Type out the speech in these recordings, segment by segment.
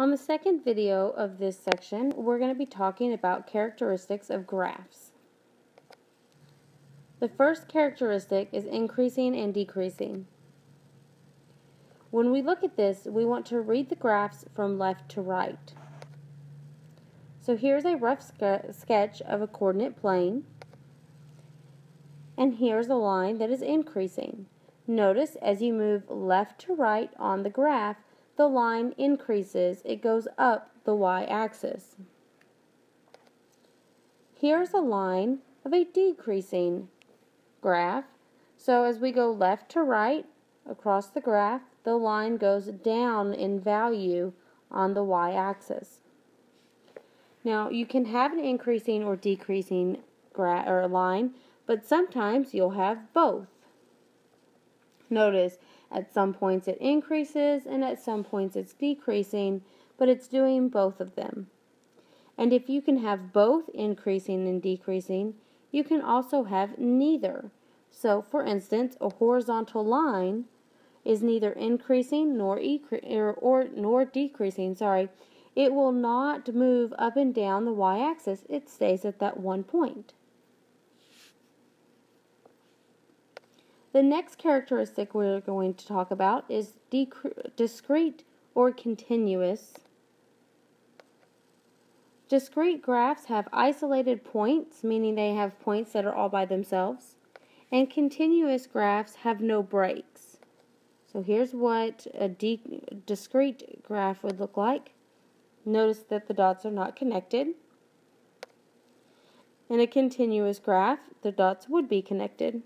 On the second video of this section, we're going to be talking about characteristics of graphs. The first characteristic is increasing and decreasing. When we look at this, we want to read the graphs from left to right. So here's a rough sketch of a coordinate plane, and here's a line that is increasing. Notice as you move left to right on the graph, the line increases. It goes up the y-axis. Here's a line of a decreasing graph. So as we go left to right across the graph, the line goes down in value on the y-axis. Now you can have an increasing or decreasing line, but sometimes you'll have both. Notice at some points it increases and at some points it's decreasing, but it's doing both of them. And if you can have both increasing and decreasing, you can also have neither. So for instance, a horizontal line is neither increasing nor decreasing. It will not move up and down the y-axis. It stays at that one point. The next characteristic we're going to talk about is discrete or continuous. Discrete graphs have isolated points, meaning they have points that are all by themselves, and continuous graphs have no breaks. So here's what a discrete graph would look like. Notice that the dots are not connected. In a continuous graph, the dots would be connected.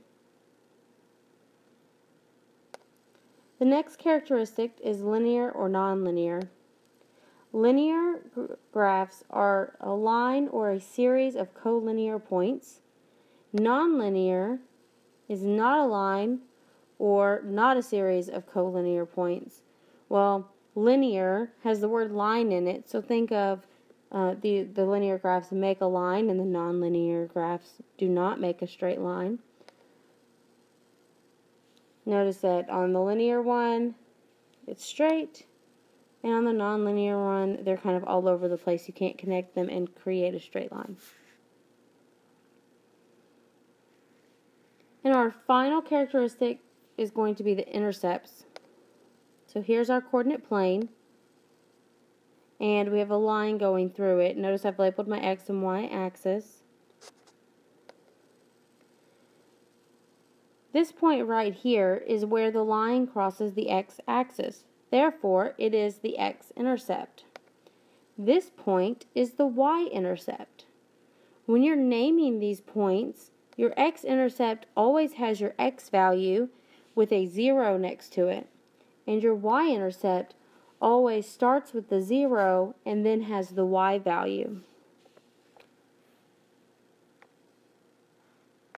The next characteristic is linear or nonlinear. Linear graphs are a line or a series of collinear points. Nonlinear is not a line or not a series of collinear points. Well, linear has the word line in it, so think of the linear graphs make a line and the nonlinear graphs do not make a straight line. Notice that on the linear one, it's straight, and on the nonlinear one, they're kind of all over the place. You can't connect them and create a straight line. And our final characteristic is going to be the intercepts. So here's our coordinate plane, and we have a line going through it. Notice I've labeled my x and y axis. This point right here is where the line crosses the x-axis. Therefore, it is the x-intercept. This point is the y-intercept. When you're naming these points, your x-intercept always has your x value with a 0 next to it, and your y-intercept always starts with the 0 and then has the y value.